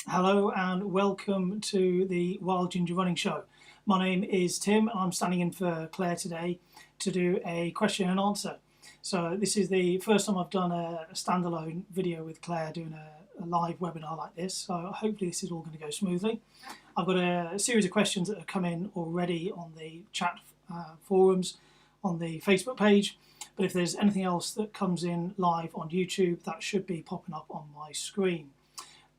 Hello and welcome to the Wild Ginger Running Show. My name is Tim and I'm standing in for Claire today to do a question and answer. So this is the first time I've done a standalone video with Claire doing a live webinar like this. So hopefully this is all going to go smoothly. I've got a series of questions that have come in already on the chat forums on the Facebook page. But if there's anything else that comes in live on YouTube, that should be popping up on my screen.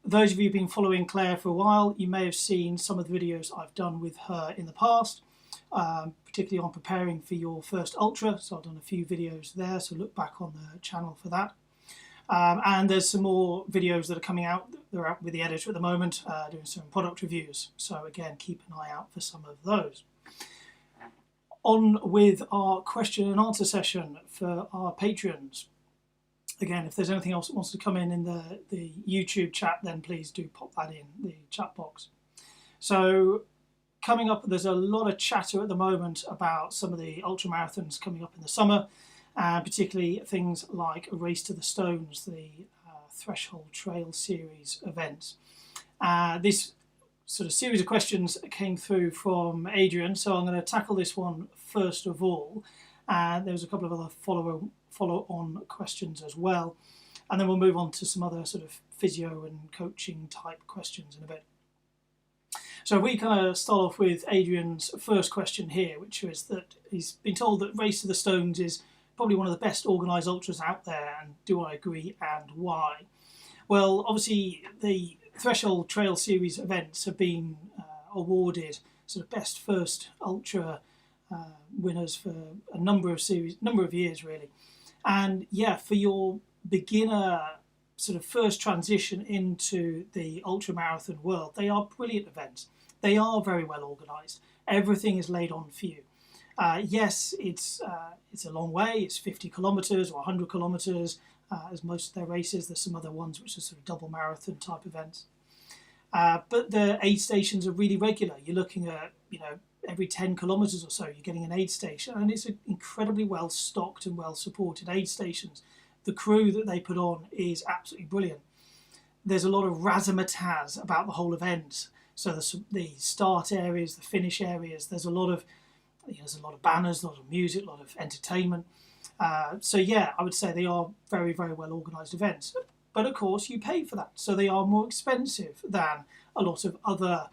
Those of you who've been following Claire for a while, you may have seen some of the videos I've done with her in the past, particularly on preparing for your first ultra. So I've done a few videos there, so look back on the channel for that. And there's some more videos that are coming out. They're out with the editor at the moment, doing some product reviews. So again, keep an eye out for some of those. On with our question and answer session for our patrons. Again, if there's anything else that wants to come in the YouTube chat, then please do pop that in the chat box. So coming up, there's a lot of chatter at the moment about some of the ultra marathons coming up in the summer, particularly things like a Race to the Stones, the Threshold Trail Series events. This sort of series of questions came through from Adrian, so I'm going to tackle this one first of all. There was a couple of other follow-on questions as well, and then we'll move on to some other sort of physio and coaching type questions in a bit. So we kind of start off with Adrian's first question here, which is that he's been told that Race to the Stones is probably one of the best organised ultras out there, and do I agree and why? Well, obviously the Threshold Trail Series events have been awarded sort of best first ultra winners for a number of years really. And yeah, for your beginner sort of first transition into the ultra marathon world, they are brilliant events. They are very well organised. Everything is laid on for you. Yes, it's a long way. It's 50 kilometres or 100 kilometres, as most of their races. There's some other ones which are sort of double marathon type events. But the aid stations are really regular. You're looking at, every 10 kilometres or so, you're getting an aid station, and it's incredibly well stocked and well supported aid stations. The crew that they put on is absolutely brilliant. There's a lot of razzmatazz about the whole event. So the start areas, the finish areas, there's a lot of banners, a lot of music, a lot of entertainment. So yeah, I would say they are very, very well organised events. But of course, you pay for that. So they are more expensive than a lot of other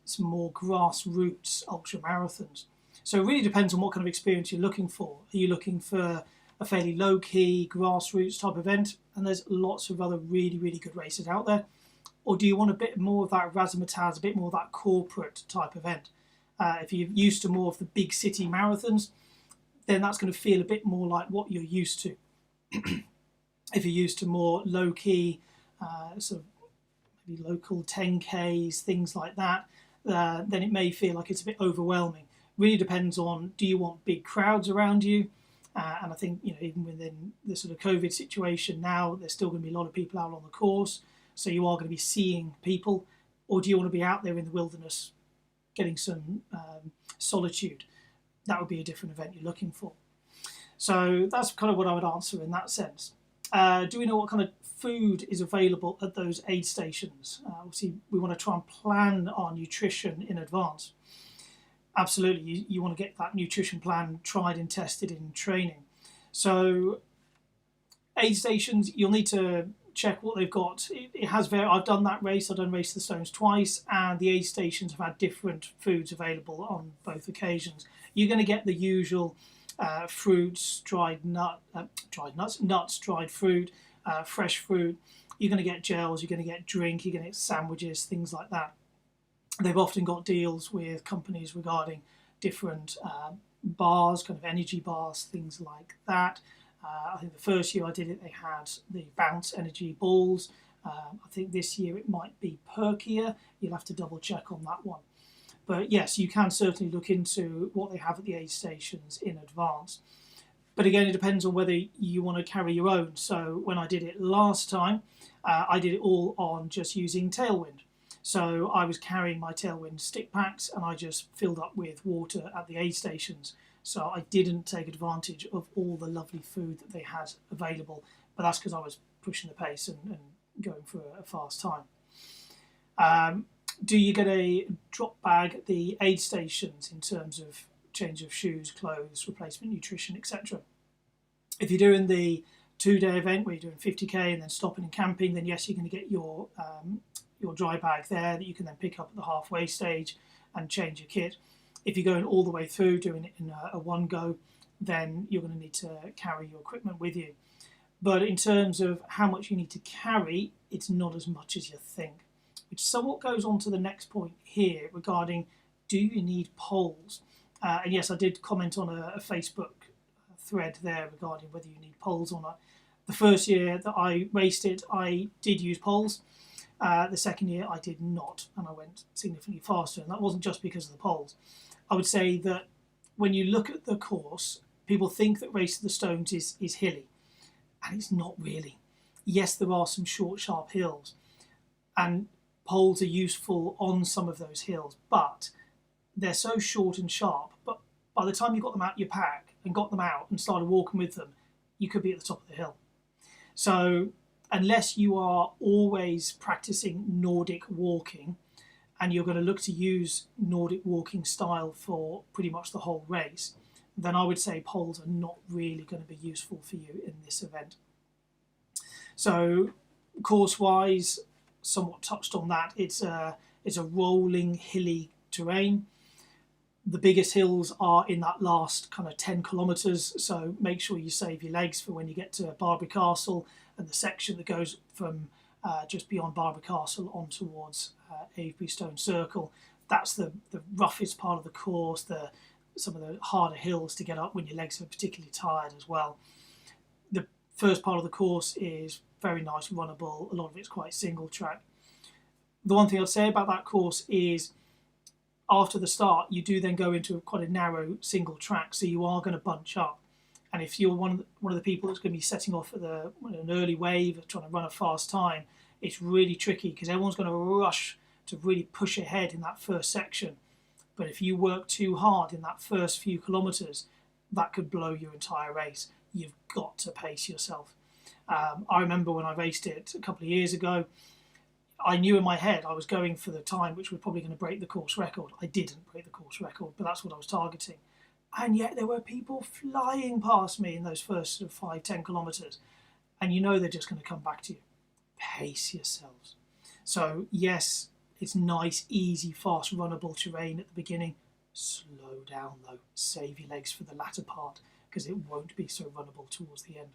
some more grassroots ultra marathons. So it really depends on what kind of experience you're looking for. Are you looking for a fairly low-key grassroots type event? And there's lots of other really, really good races out there. Or do you want a bit more of that razzmatazz, a bit more of that corporate type event? If you're used to more of the big city marathons, then that's going to feel a bit more like what you're used to. If you're used to more low-key, sort of maybe local 10Ks, things like that, then it may feel like it's a bit overwhelming. Really depends on, do you want big crowds around you? And I think, even within the sort of COVID situation now, there's still going to be a lot of people out on the course, so you are going to be seeing people. Or do you want to be out there in the wilderness getting some solitude? That would be a different event you're looking for. So that's kind of what I would answer in that sense. Do we know what kind of food is available at those aid stations? Obviously, we want to try and plan our nutrition in advance. Absolutely, you want to get that nutrition plan tried and tested in training. So aid stations, you'll need to check what they've got. It has I've done that race. I've done Race to the Stones twice, and the aid stations have had different foods available on both occasions. You're going to get the usual fruits, dried nuts, dried fruit, fresh fruit. You're going to get gels, you're going to get drink, you're going to get sandwiches, things like that. They've often got deals with companies regarding different bars, kind of energy bars, things like that. I think the first year I did it, they had the Bounce energy balls. I think this year it might be Perkier. You'll have to double check on that one. But yes, you can certainly look into what they have at the aid stations in advance. But again, it depends on whether you want to carry your own. So when I did it last time, I did it all on just using Tailwind. So I was carrying my Tailwind stick packs and I just filled up with water at the aid stations. So I didn't take advantage of all the lovely food that they had available. But that's because I was pushing the pace and going for a fast time. Do you get a drop bag at the aid stations in terms of change of shoes, clothes, replacement nutrition, etc.? If you're doing the 2-day event where you're doing 50k and then stopping and camping, then yes, you're going to get your dry bag there that you can then pick up at the halfway stage and change your kit. If you're going all the way through, doing it in a one go, then you're going to need to carry your equipment with you. But in terms of how much you need to carry, it's not as much as you think, which somewhat goes on to the next point here regarding, do you need poles? And yes, I did comment on a Facebook thread there regarding whether you need poles or not. The first year that I raced it, I did use poles. The second year I did not, and I went significantly faster, and that wasn't just because of the poles. I would say that when you look at the course, people think that Race to the Stones is hilly, and it's not really. Yes, there are some short, sharp hills, and poles are useful on some of those hills, but they're so short and sharp, but by the time you got them out of your pack and got them out and started walking with them, you could be at the top of the hill. So unless you are always practicing Nordic walking and you're going to look to use Nordic walking style for pretty much the whole race, then I would say poles are not really going to be useful for you in this event. So course-wise, somewhat touched on that. It's a rolling, hilly terrain. The biggest hills are in that last kind of 10 kilometres, so make sure you save your legs for when you get to Barbary Castle and the section that goes from just beyond Barbary Castle on towards Avebury Stone Circle. That's the roughest part of the course, some of the harder hills to get up when your legs are particularly tired as well. The first part of the course is very nice, runnable. A lot of it's quite single track. The one thing I'd say about that course is after the start, you do then go into quite a narrow single track, so you are going to bunch up. And if you're one of the people that's going to be setting off at an early wave, trying to run a fast time, it's really tricky because everyone's going to rush to really push ahead in that first section. But if you work too hard in that first few kilometres, that could blow your entire race. You've got to pace yourself. I remember when I raced it a couple of years ago, I knew in my head I was going for the time which was probably going to break the course record. I didn't break the course record, but that's what I was targeting. And yet there were people flying past me in those first sort of 5-10 kilometres. And you know they're just going to come back to you. Pace yourselves. So yes, it's nice, easy, fast, runnable terrain at the beginning. Slow down though. Save your legs for the latter part because it won't be so runnable towards the end.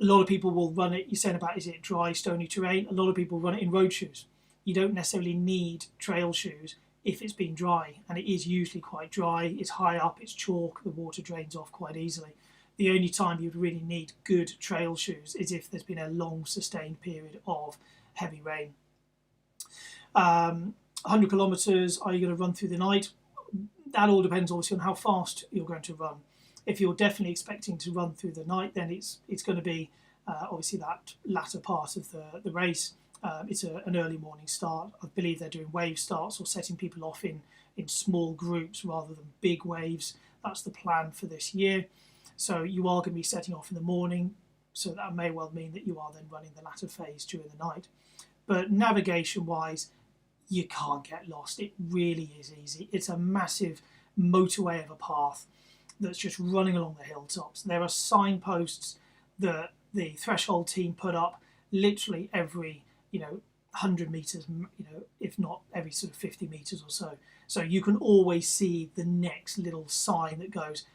A lot of people will run it, you're saying about is it dry, stony terrain? A lot of people run it in road shoes. You don't necessarily need trail shoes if it's been dry, and it is usually quite dry. It's high up, it's chalk, the water drains off quite easily. The only time you'd really need good trail shoes is if there's been a long sustained period of heavy rain. 100 kilometres, are you going to run through the night? That all depends obviously on how fast you're going to run. If you're definitely expecting to run through the night, then it's going to be obviously that latter part of the race. It's an early morning start. I believe they're doing wave starts or setting people off in small groups rather than big waves. That's the plan for this year. So you are going to be setting off in the morning, so that may well mean that you are then running the latter phase during the night. But navigation-wise, you can't get lost. It really is easy. It's a massive motorway of a path that's just running along the hilltops. There are signposts that the Threshold team put up literally every 100 metres, if not every sort of 50 metres or so. So you can always see the next little sign that goes,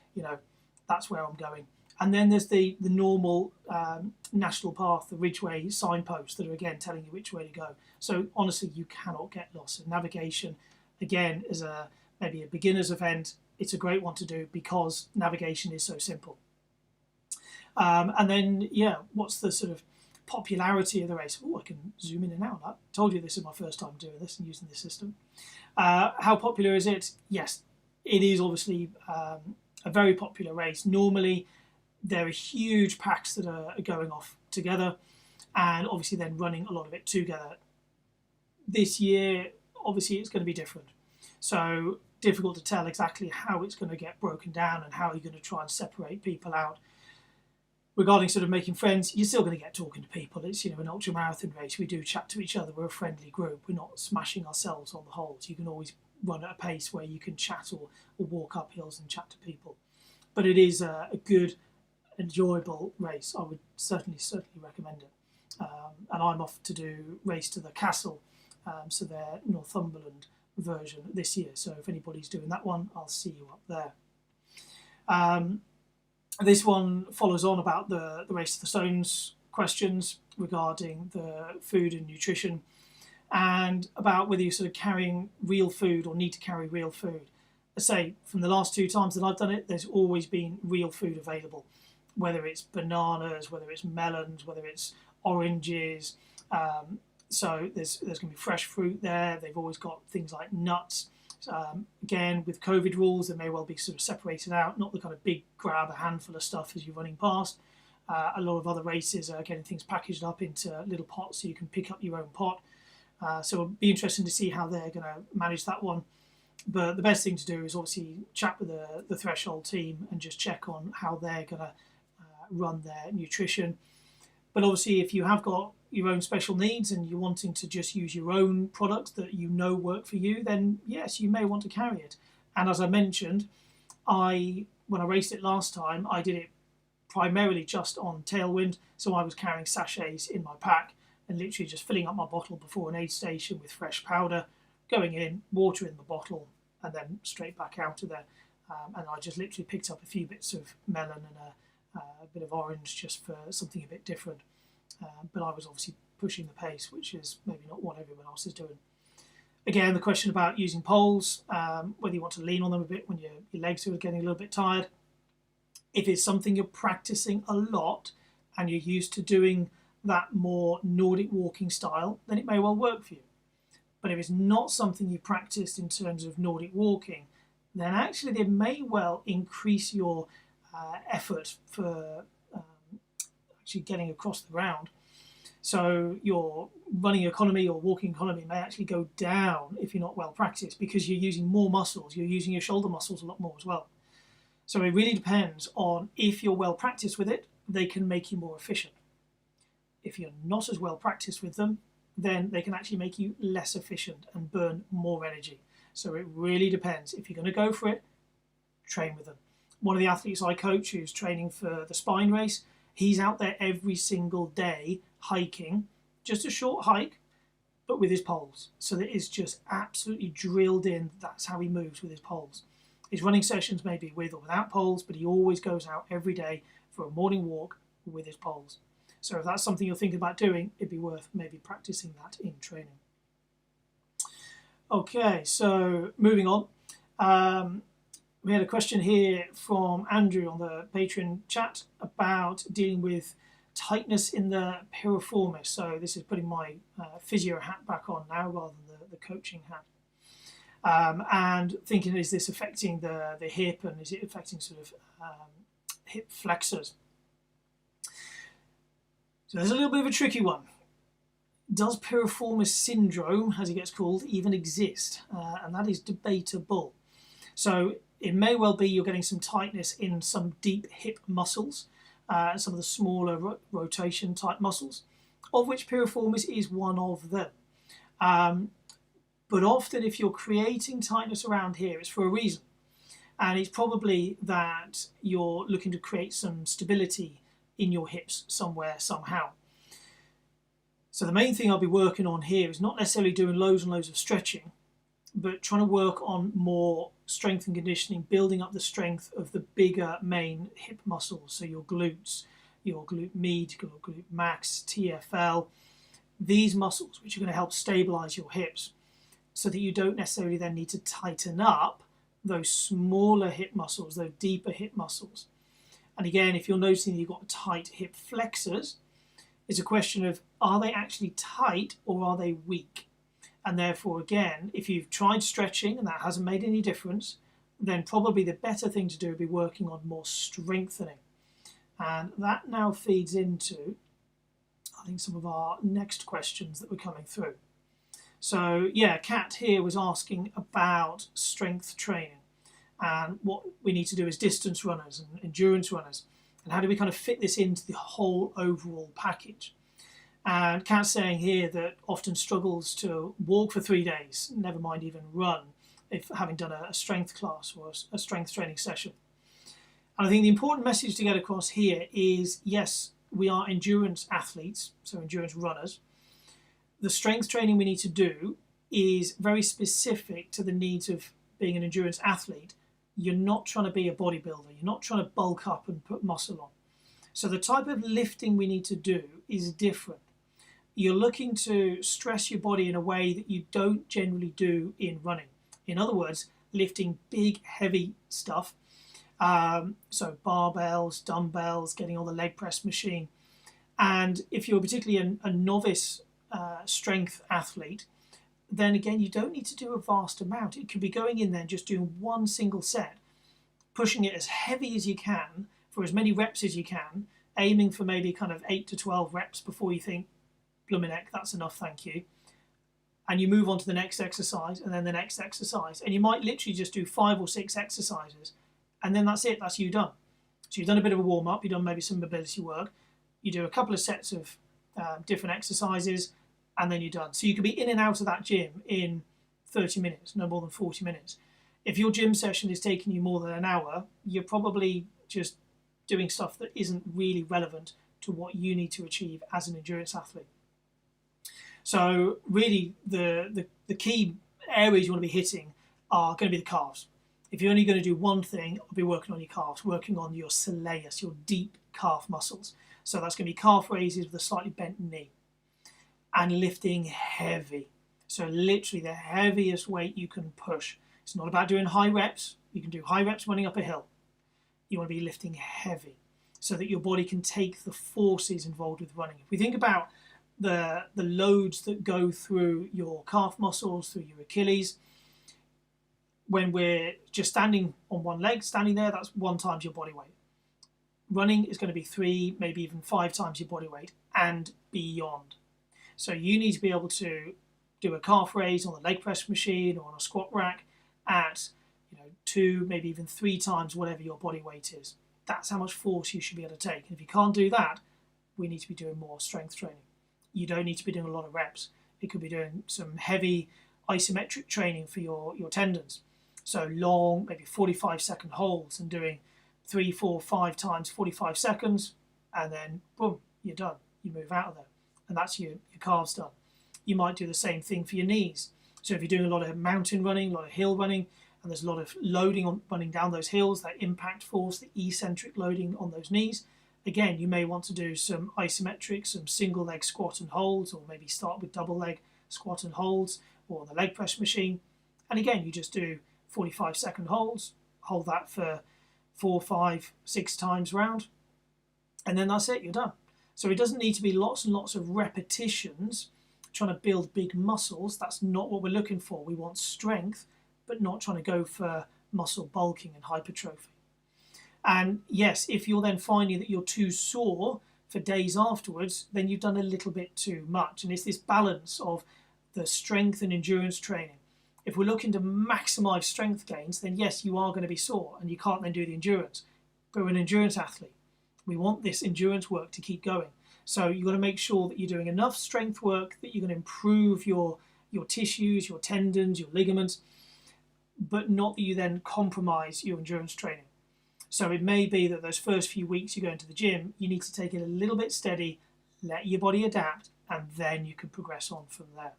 that's where I'm going. And then there's the normal national path, the Ridgeway signposts that are again telling you which way to go. So honestly, you cannot get lost. And navigation, again, is maybe a beginner's event. It's a great one to do because navigation is so simple. And then, what's the sort of popularity of the race? Oh, I can zoom in and out. I told you this is my first time doing this and using this system. How popular is it? Yes, it is obviously a very popular race. Normally, there are huge packs that are going off together and obviously then running a lot of it together. This year, obviously, it's going to be different. So difficult to tell exactly how it's going to get broken down and how you're going to try and separate people out. regarding sort of making friends, you're still going to get talking to people. It's, an ultra marathon race. We do chat to each other. We're a friendly group. We're not smashing ourselves on the holes. You can always run at a pace where you can chat or walk up hills and chat to people. But it is a good, enjoyable race. I would certainly recommend it. And I'm off to do Race to the Castle, so their Northumberland version this year. So if anybody's doing that one, I'll see you up there. This one follows on about the Race to the Stones questions regarding the food and nutrition, and about whether you're sort of carrying real food or need to carry real food. I say, from the last 2 times that I've done it, there's always been real food available, whether it's bananas, whether it's melons, whether it's oranges. So there's going to be fresh fruit there. They've always got things like nuts. Again, with COVID rules, they may well be sort of separated out, not the kind of big grab a handful of stuff as you're running past. A lot of other races are getting things packaged up into little pots so you can pick up your own pot. So it'll be interesting to see how they're going to manage that one. But the best thing to do is obviously chat with the Threshold team and just check on how they're going to run their nutrition. But obviously, if you have got your own special needs and you're wanting to just use your own products that work for you, then yes, you may want to carry it. And as I mentioned, when I raced it last time, I did it primarily just on tailwind. So I was carrying sachets in my pack and literally just filling up my bottle before an aid station with fresh powder, going in, water in the bottle, and then straight back out of there. And I just literally picked up a few bits of melon and a bit of orange just for something a bit different. But I was obviously pushing the pace, which is maybe not what everyone else is doing. Again, the question about using poles, whether you want to lean on them a bit when your legs are getting a little bit tired. If it's something you're practicing a lot and you're used to doing that more Nordic walking style, then it may well work for you. But if it's not something you practiced in terms of Nordic walking, then actually they may well increase your effort for actually getting across the round. So your running economy or walking economy may actually go down if you're not well practiced, because you're using more muscles. You're using your shoulder muscles a lot more as well. So it really depends on, if you're well practiced with it, they can make you more efficient. If you're not as well practiced with them, then they can actually make you less efficient and burn more energy. So it really depends. If you're going to go for it, train with them. One of the athletes I coach, who's training for the spine race, he's out there every single day hiking, just a short hike, but with his poles. So that is just absolutely drilled in. That's how he moves, with his poles. His running sessions may be with or without poles, but he always goes out every day for a morning walk with his poles. So if that's something you're thinking about doing, it'd be worth maybe practicing that in training. Okay, so moving on. We had a question here from Andrew on the Patreon chat about dealing with tightness in the piriformis. So this is putting my physio hat back on now rather than the coaching hat. And thinking, is this affecting the hip, and is it affecting sort of hip flexors? So there's a little bit of a tricky one. Does piriformis syndrome, as it gets called, even exist? And that is debatable. So it may well be you're getting some tightness in some deep hip muscles, some of the smaller rotation type muscles, of which piriformis is one of them. But often if you're creating tightness around here, it's for a reason. And it's probably that you're looking to create some stability in your hips somewhere, somehow. So the main thing I'll be working on here is not necessarily doing loads and loads of stretching, but trying to work on more strength and conditioning, building up the strength of the bigger main hip muscles. So your glutes, your glute med, your glute max, TFL, these muscles which are going to help stabilize your hips, so that you don't necessarily then need to tighten up those smaller hip muscles, those deeper hip muscles. And again, if you're noticing you've got tight hip flexors, it's a question of, are they actually tight or are they weak? And therefore, again, if you've tried stretching and that hasn't made any difference, then probably the better thing to do would be working on more strengthening. And that now feeds into, I think, some of our next questions that were coming through. So yeah, Kat here was asking about strength training and what we need to do as distance runners and endurance runners. And how do we kind of fit this into the whole overall package? And Kat's saying here that often struggles to walk for 3 days, never mind even run, if having done a strength class or a strength training session. And I think the important message to get across here is, yes, we are endurance athletes, so endurance runners. The strength training we need to do is very specific to the needs of being an endurance athlete. You're not trying to be a bodybuilder. You're not trying to bulk up and put muscle on. So the type of lifting we need to do is different. You're looking to stress your body in a way that you don't generally do in running. In other words, lifting big, heavy stuff. So barbells, dumbbells, getting on the leg press machine. And if you're particularly a novice strength athlete, then again, you don't need to do a vast amount. It could be going in there and just doing one single set, pushing it as heavy as you can for as many reps as you can, aiming for maybe kind of 8 to 12 reps before you think, blooming heck, that's enough, thank you. And you move on to the next exercise and then the next exercise. And you might literally just do 5 or 6 exercises, and then that's it, that's you done. So you've done a bit of a warm-up, you've done maybe some mobility work, you do a couple of sets of different exercises, and then you're done. So you could be in and out of that gym in 30 minutes, no more than 40 minutes. If your gym session is taking you more than an hour, you're probably just doing stuff that isn't really relevant to what you need to achieve as an endurance athlete. So really the key areas you want to be hitting are going to be the calves. If you're only going to do one thing, I'll be working on your calves, working on your soleus, your deep calf muscles. So that's going to be calf raises with a slightly bent knee. And lifting heavy. So literally the heaviest weight you can push. It's not about doing high reps. You can do high reps running up a hill. You want to be lifting heavy so that your body can take the forces involved with running. If we think about the loads that go through your calf muscles, through your Achilles, when we're just standing on one leg, standing there, that's 1 times your body weight. Running is going to be 3, maybe even 5 times your body weight and beyond. So you need to be able to do a calf raise on the leg press machine or on a squat rack at 2, maybe even 3 times whatever your body weight is. That's how much force you should be able to take. And if you can't do that, we need to be doing more strength training. You don't need to be doing a lot of reps. It could be doing some heavy isometric training for your tendons. So long, maybe 45-second holds and doing 3, 4, 5 times 45 seconds, and then boom, you're done. You move out of there. And that's your calves done. You might do the same thing for your knees. So if you're doing a lot of mountain running, a lot of hill running, and there's a lot of loading on running down those hills, that impact force, the eccentric loading on those knees, again, you may want to do some isometric, some single leg squat and holds, or maybe start with double leg squat and holds, or the leg press machine. And again, you just do 45-second holds, hold that for 4, 5, 6 times round, and then that's it, you're done. So it doesn't need to be lots and lots of repetitions trying to build big muscles. That's not what we're looking for. We want strength, but not trying to go for muscle bulking and hypertrophy. And yes, if you're then finding that you're too sore for days afterwards, then you've done a little bit too much. And it's this balance of the strength and endurance training. If we're looking to maximize strength gains, then yes, you are going to be sore and you can't then do the endurance. But we're an endurance athlete. We want this endurance work to keep going. So you've got to make sure that you're doing enough strength work that you're going to improve your tissues, your tendons, your ligaments, but not that you then compromise your endurance training. So it may be that those first few weeks you go into the gym, you need to take it a little bit steady, let your body adapt, and then you can progress on from there.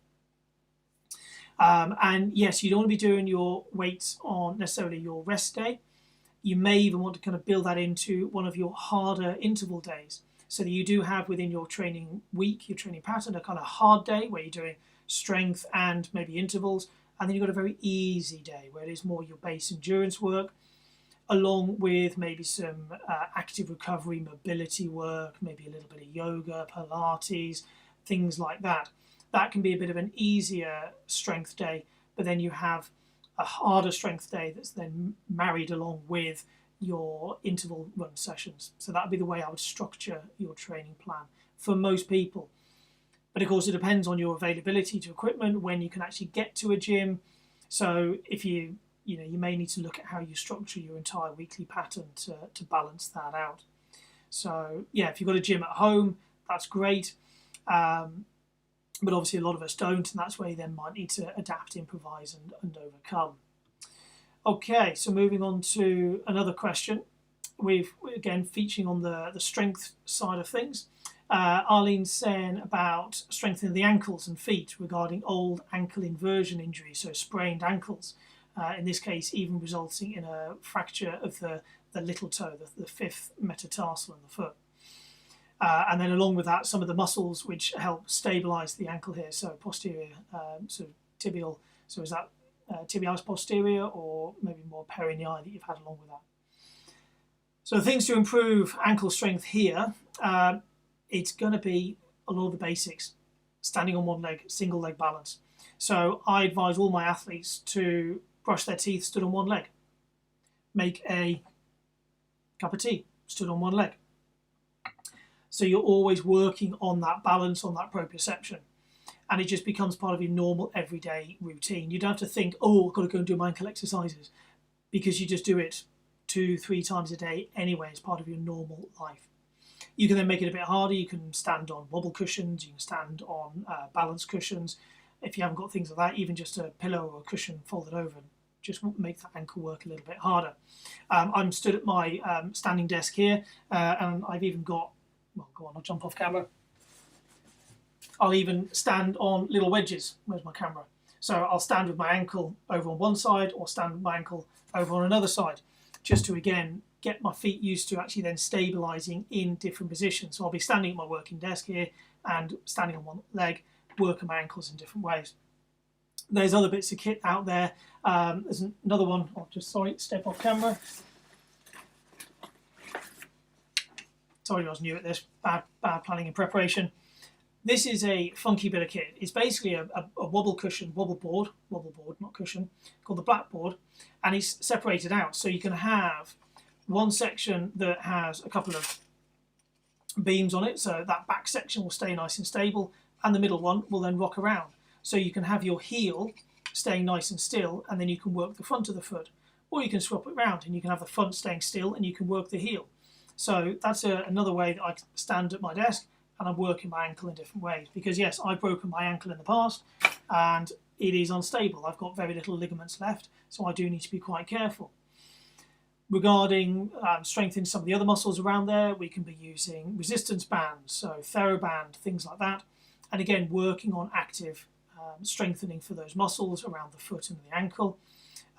And yes, you don't want to be doing your weights on necessarily your rest day. You may even want to kind of build that into one of your harder interval days, so that you do have within your training week, your training pattern, a kind of hard day where you're doing strength and maybe intervals, and then you've got a very easy day where it is more your base endurance work, along with maybe some active recovery, mobility work, maybe a little bit of yoga, Pilates, things like that. That can be a bit of an easier strength day, but then you have a harder strength day that's then married along with your interval run sessions. So that would be the way I would structure your training plan for most people. But of course, it depends on your availability to equipment, when you can actually get to a gym. So if you may need to look at how you structure your entire weekly pattern to balance that out. So yeah, if you've got a gym at home, that's great. But obviously a lot of us don't, and that's where you then might need to adapt, improvise, and overcome. Okay, so moving on to another question. We've again featuring on the strength side of things. Arlene's saying about strengthening the ankles and feet regarding old ankle inversion injuries, so sprained ankles. In this case, even resulting in a fracture of the little toe, the fifth metatarsal in the foot. And then along with that, some of the muscles which help stabilise the ankle here, so posterior, so tibial, so is that tibialis posterior or maybe more perineal that you've had along with that. So things to improve ankle strength here, it's going to be a lot of the basics. Standing on one leg, single leg balance. So I advise all my athletes to brush their teeth stood on one leg. Make a cup of tea stood on one leg. So you're always working on that balance, on that proprioception. And it just becomes part of your normal everyday routine. You don't have to think, oh, I've got to go and do my ankle exercises, because you just do it 2-3 times a day anyway as part of your normal life. You can then make it a bit harder. You can stand on wobble cushions, you can stand on balance cushions. If you haven't got things like that, even just a pillow or a cushion folded over, just make that ankle work a little bit harder. I'm stood at my standing desk here, and I've even got, well, go on, I'll jump off camera. I'll even stand on little wedges. Where's my camera? So I'll stand with my ankle over on one side or stand with my ankle over on another side, just to, again, get my feet used to actually then stabilising in different positions. So I'll be standing at my working desk here and standing on one leg, working my ankles in different ways. There's other bits of kit out there. There's another one. I'll just, sorry, step off camera. Sorry, I was new at this. Bad planning and preparation. This is a funky bit of kit. It's basically a wobble cushion, wobble board, not cushion, called the blackboard, and it's separated out. So you can have one section that has a couple of beams on it, so that back section will stay nice and stable, and the middle one will then rock around. So you can have your heel staying nice and still, and then you can work the front of the foot, or you can swap it around and you can have the front staying still and you can work the heel. So that's another way that I stand at my desk and I'm working my ankle in different ways, because yes, I've broken my ankle in the past and it is unstable. I've got very little ligaments left, so I do need to be quite careful. Regarding strengthening some of the other muscles around there, we can be using resistance bands, so TheraBand, things like that, and again working on active strengthening for those muscles around the foot and the ankle.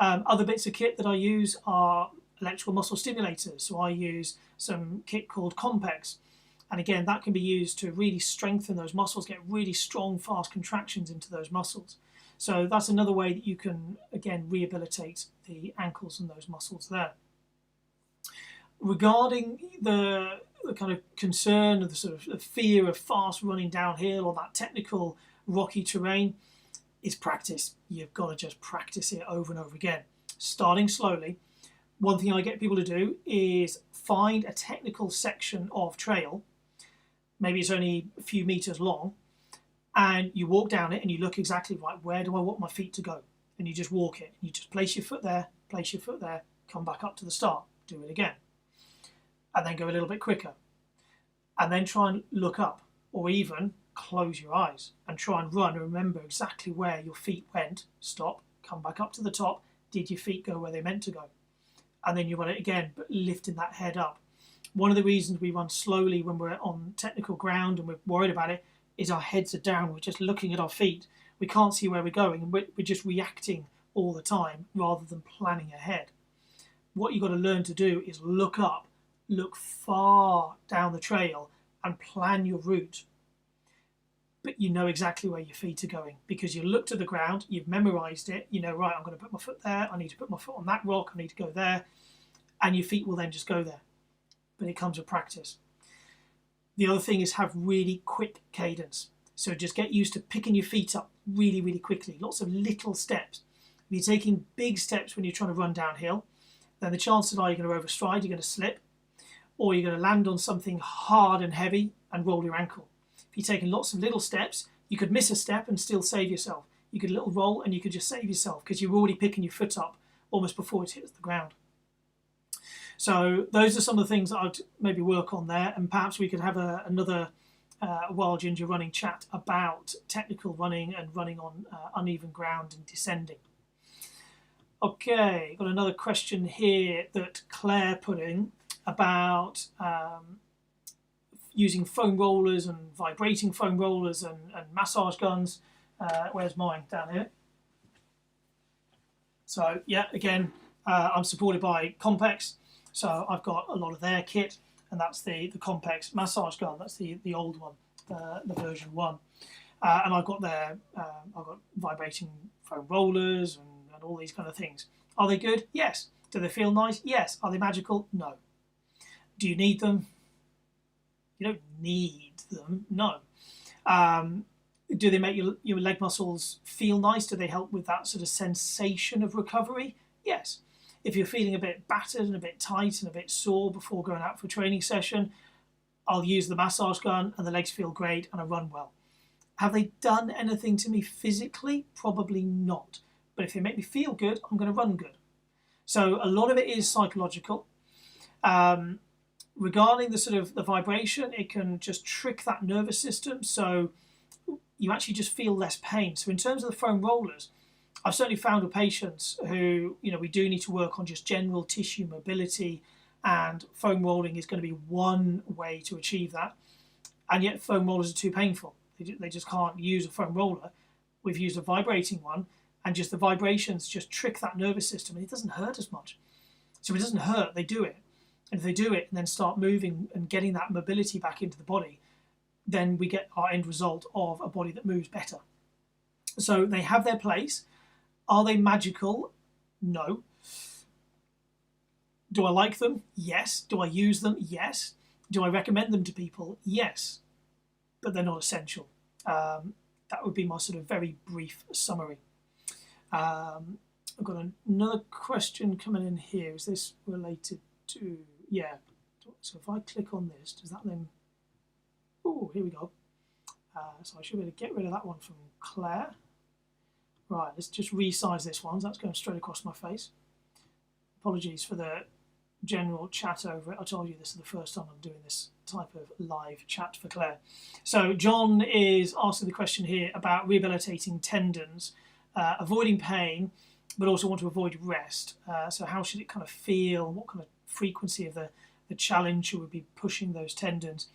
Other bits of kit that I use are electrical muscle stimulators, so I use some kit called Compex. And again, that can be used to really strengthen those muscles, get really strong, fast contractions into those muscles. So that's another way that you can, again, rehabilitate the ankles and those muscles there. Regarding the kind of concern of the sort of fear of fast running downhill or that technical rocky terrain, it's practice. You've got to just practice it over and over again. Starting slowly. One thing I get people to do is find a technical section of trail. Maybe it's only a few meters long, and you walk down it and you look exactly right, where do I want my feet to go? And you just walk it. You just place your foot there, come back up to the start, do it again. And then go a little bit quicker. And then try and look up, or even close your eyes and try and run and remember exactly where your feet went, stop, come back up to the top, did your feet go where they meant to go? And then you run it again, but lifting that head up. One of the reasons we run slowly when we're on technical ground and we're worried about it is our heads are down. We're just looking at our feet. We can't see where we're going, and we're just reacting all the time rather than planning ahead. What you've got to learn to do is look up, look far down the trail and plan your route. But you know exactly where your feet are going because you looked at the ground, you've memorized it, you know, right, I'm going to put my foot there, I need to put my foot on that rock, I need to go there, and your feet will then just go there. But it comes with practice. The other thing is have really quick cadence. So just get used to picking your feet up really, really quickly. Lots of little steps. If you're taking big steps when you're trying to run downhill, then the chances are you're going to overstride, you're going to slip, or you're going to land on something hard and heavy and roll your ankle. If you're taking lots of little steps, you could miss a step and still save yourself. You could little roll and you could just save yourself because you're already picking your foot up almost before it hits the ground. So those are some of the things that I'd maybe work on there, and perhaps we could have another Wild Ginger running chat about technical running and running on uneven ground and descending. Okay, got another question here that Claire put in about using foam rollers and vibrating foam rollers and massage guns. Where's mine? Down here. So yeah, again, I'm supported by Compex, so I've got a lot of their kit, and that's the Compex massage gun. That's the old one, the version 1, and I've got I've got vibrating foam rollers and all these kind of things. Are they good? Yes. Do they feel nice? Yes. Are they magical? No. Do you need them? You don't need them. No. Do they make your leg muscles feel nice? Do they help with that sort of sensation of recovery? Yes. If you're feeling a bit battered and a bit tight and a bit sore before going out for a training session, I'll use the massage gun and the legs feel great and I run well. Have they done anything to me physically? Probably not. But if they make me feel good, I'm going to run good. So a lot of it is psychological. Regarding the sort of the vibration, it can just trick that nervous system. So you actually just feel less pain. So in terms of the foam rollers, I've certainly found with patients who, we do need to work on just general tissue mobility, and foam rolling is going to be one way to achieve that. And yet foam rollers are too painful. They just can't use a foam roller. We've used a vibrating one, and just the vibrations just trick that nervous system, and it doesn't hurt as much. So if it doesn't hurt, they do it. And if they do it and then start moving and getting that mobility back into the body, then we get our end result of a body that moves better. So they have their place. Are they magical? No. Do I like them? Yes. Do I use them? Yes. Do I recommend them to people? Yes. But they're not essential. That would be my sort of very brief summary. I've got another question coming in here. Is this related to... Yeah. So if I click on this, does that then... Oh, here we go. So I should be able to get rid of that one from Claire. Right, let's just resize this one. So that's going straight across my face. Apologies for the general chat over it. I told you this is the first time I'm doing this type of live chat for Claire. So John is asking the question here about rehabilitating tendons, avoiding pain, but also want to avoid rest. So how should it kind of feel? What kind of frequency of the challenge should we be pushing those tendons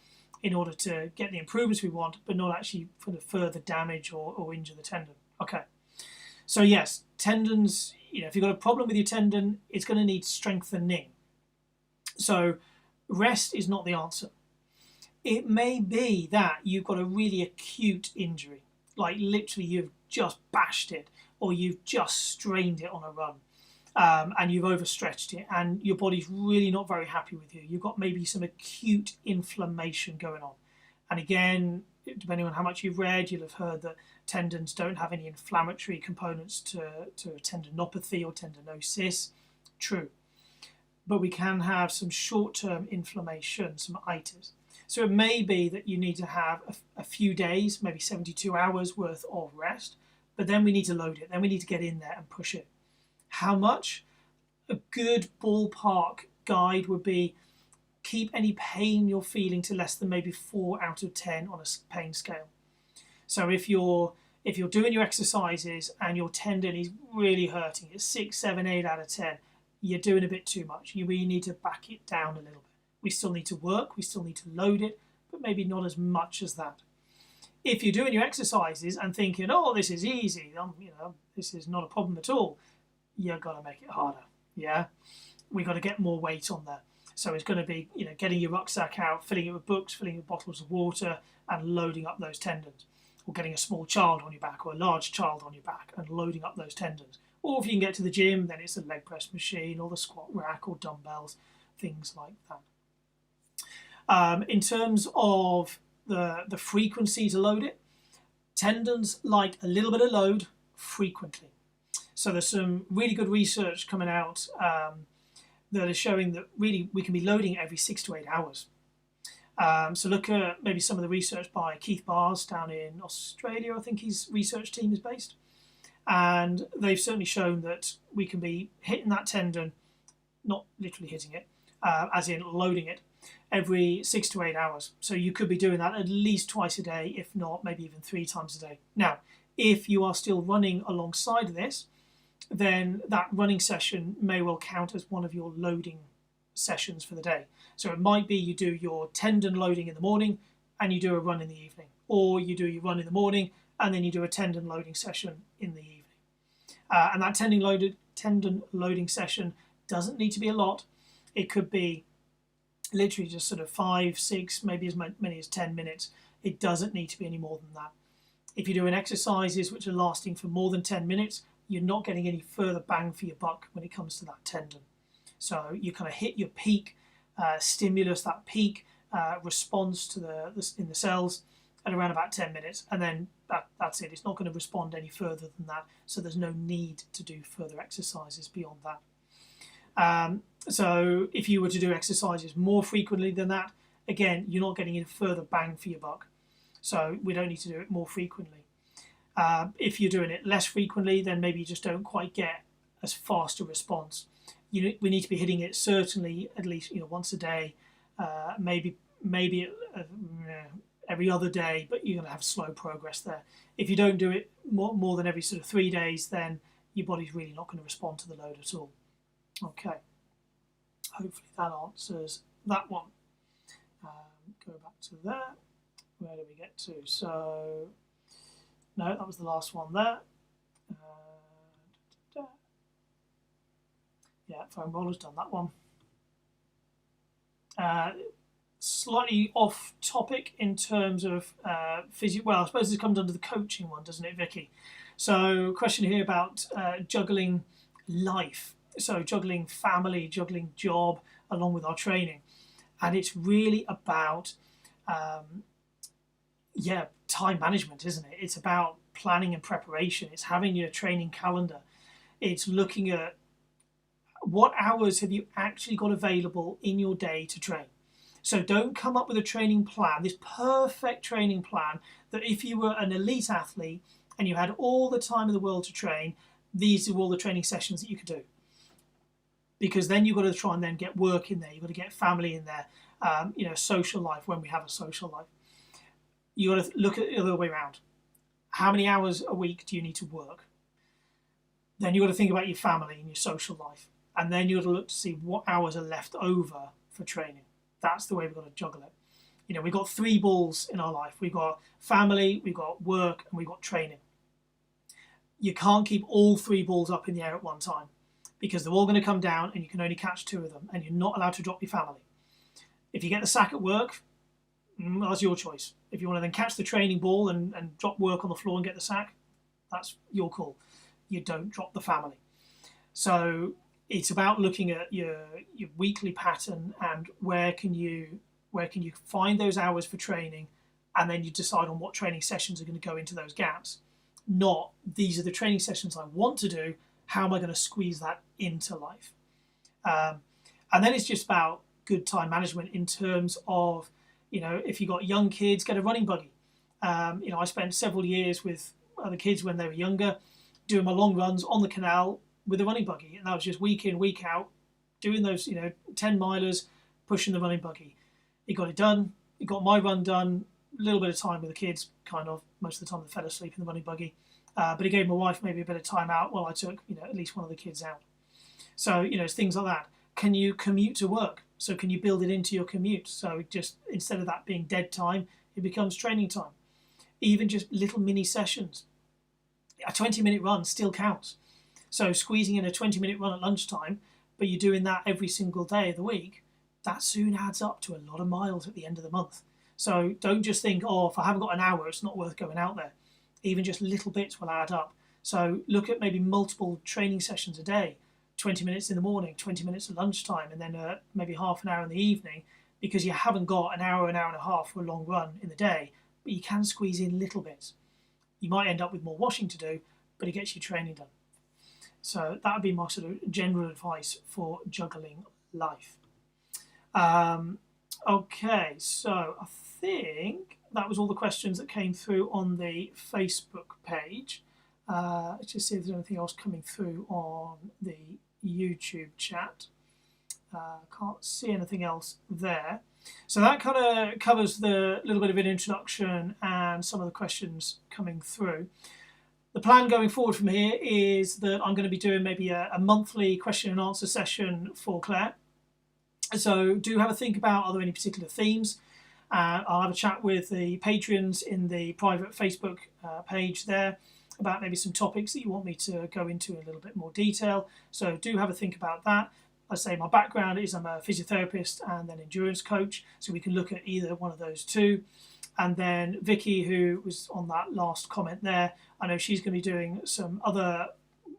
in order to get the improvements we want, but not actually for the further damage or injure the tendon? Okay. So yes, tendons, if you've got a problem with your tendon, it's going to need strengthening. So rest is not the answer. It may be that you've got a really acute injury, like literally you've just bashed it or you've just strained it on a run, and you've overstretched it and your body's really not very happy with you. You've got maybe some acute inflammation going on. And again, depending on how much you've read, you'll have heard that tendons don't have any inflammatory components to tendinopathy or tendinosis. True. But we can have some short-term inflammation, some itis. So it may be that you need to have a few days, maybe 72 hours worth of rest, but then we need to load it. Then we need to get in there and push it. How much? A good ballpark guide would be keep any pain you're feeling to less than maybe 4 out of 10 on a pain scale. So if you're doing your exercises and your tendon is really hurting, it's 6, 7, 8 out of 10, you're doing a bit too much. You really need to back it down a little bit. We still need to work, we still need to load it, but maybe not as much as that. If you're doing your exercises and thinking, oh, this is easy, this is not a problem at all, you've got to make it harder. Yeah, we've got to get more weight on there. So it's going to be, getting your rucksack out, filling it with books, filling it with bottles of water, and loading up those tendons. Or getting a small child on your back or a large child on your back and loading up those tendons. Or if you can get to the gym, then it's a leg press machine or the squat rack or dumbbells, things like that. In terms of the frequency to load it, tendons like a little bit of load frequently. So there's some really good research coming out that is showing that really we can be loading every 6 to 8 hours. So look at maybe some of the research by Keith Bars down in Australia, I think his research team is based. And they've certainly shown that we can be hitting that tendon, not literally hitting it, as in loading it, every 6 to 8 hours. So you could be doing that at least twice a day, if not maybe even 3 times a day. Now, if you are still running alongside of this, then that running session may well count as one of your loading sessions for the day. So it might be you do your tendon loading in the morning and you do a run in the evening, or you do your run in the morning and then you do a tendon loading session in the evening. And that tendon loading session doesn't need to be a lot. It could be literally just sort of 5, 6, maybe as many as 10 minutes. It doesn't need to be any more than that. If you're doing exercises which are lasting for more than 10 minutes, you're not getting any further bang for your buck when it comes to that tendon. So you kind of hit your peak stimulus, that peak response to in the cells at around about 10 minutes, and then that's it. It's not going to respond any further than that, so there's no need to do further exercises beyond that. So if you were to do exercises more frequently than that, again, you're not getting any further bang for your buck. So we don't need to do it more frequently. If you're doing it less frequently, then maybe you just don't quite get as fast a response. We need to be hitting it certainly at least once a day, maybe every other day, but you're going to have slow progress there. If you don't do it more than every sort of 3 days, then your body's really not going to respond to the load at all. Okay, hopefully that answers that one. Go back to there. Where do we get to? So, no, that was the last one there. Yeah, foam roller's done that one. Slightly off topic in terms of physio. Well, I suppose this comes under the coaching one, doesn't it, Vicky? So, question here about juggling life. So, juggling family, juggling job, along with our training. And it's really about, time management, isn't it? It's about planning and preparation. It's having your training calendar. It's looking at what hours have you actually got available in your day to train. So don't come up with a training plan, this perfect training plan that if you were an elite athlete and you had all the time in the world to train, these are all the training sessions that you could do. Because then you've got to try and then get work in there, you've got to get family in there, social life when we have a social life. You've got to look at it the other way around. How many hours a week do you need to work? Then you've got to think about your family and your social life. And then you've got to look to see what hours are left over for training. That's the way we've got to juggle it. We've got 3 balls in our life. We've got family, we've got work, and we've got training. You can't keep all 3 balls up in the air at one time because they're all going to come down and you can only catch 2 of them, and you're not allowed to drop your family. If you get the sack at work, that's your choice. If you want to then catch the training ball and drop work on the floor and get the sack, that's your call. You don't drop the family. So it's about looking at your weekly pattern and where can you find those hours for training, and then you decide on what training sessions are going to go into those gaps. Not, these are the training sessions I want to do, how am I going to squeeze that into life? And then it's just about good time management in terms of, if you've got young kids, get a running buggy. I spent several years with other kids when they were younger, doing my long runs on the canal with a running buggy, and that was just week in, week out, doing those 10 milers, pushing the running buggy. It got it done. It got my run done. A little bit of time with the kids, kind of most of the time they fell asleep in the running buggy, but it gave my wife maybe a bit of time out while I took at least one of the kids out. So it's things like that. Can you commute to work? So can you build it into your commute? So just instead of that being dead time, it becomes training time. Even just little mini sessions. A 20-minute run still counts. So squeezing in a 20-minute run at lunchtime, but you're doing that every single day of the week, that soon adds up to a lot of miles at the end of the month. So don't just think, if I haven't got an hour, it's not worth going out there. Even just little bits will add up. So look at maybe multiple training sessions a day, 20 minutes in the morning, 20 minutes at lunchtime, and then maybe half an hour in the evening, because you haven't got an hour and a half for a long run in the day, but you can squeeze in little bits. You might end up with more washing to do, but it gets your training done. So that would be my sort of general advice for juggling life. Okay, so I think that was all the questions that came through on the Facebook page. Let's just see if there's anything else coming through on the YouTube chat. Can't see anything else there. So that kind of covers the little bit of an introduction and some of the questions coming through. The plan going forward from here is that I'm going to be doing maybe a monthly question and answer session for Claire. So do have a think about, are there any particular themes? I'll have a chat with the patrons in the private Facebook page there about maybe some topics that you want me to go into in a little bit more detail. So do have a think about that. I say my background is I'm a physiotherapist and then endurance coach, so we can look at either one of those two. And then Vicky, who was on that last comment there, I know she's going to be doing some other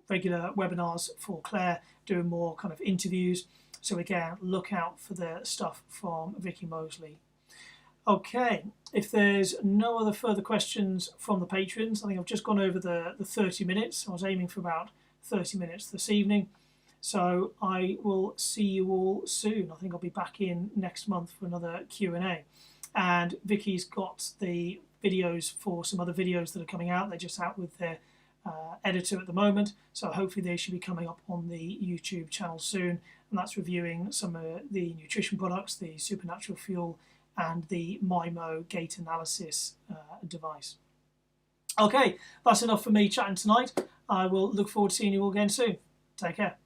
regular webinars for Claire, doing more kind of interviews. So again, look out for the stuff from Vicky Mosley. Okay, if there's no other further questions from the patrons, I think I've just gone over the 30 minutes. I was aiming for about 30 minutes this evening. So I will see you all soon. I think I'll be back in next month for another Q&A. And Vicky's got the videos for some other videos that are coming out. They're just out with their editor at the moment. So hopefully they should be coming up on the YouTube channel soon. And that's reviewing some of the nutrition products, the Supernatural Fuel, and the MIMO gait analysis device. Okay, that's enough for me chatting tonight. I will look forward to seeing you all again soon. Take care.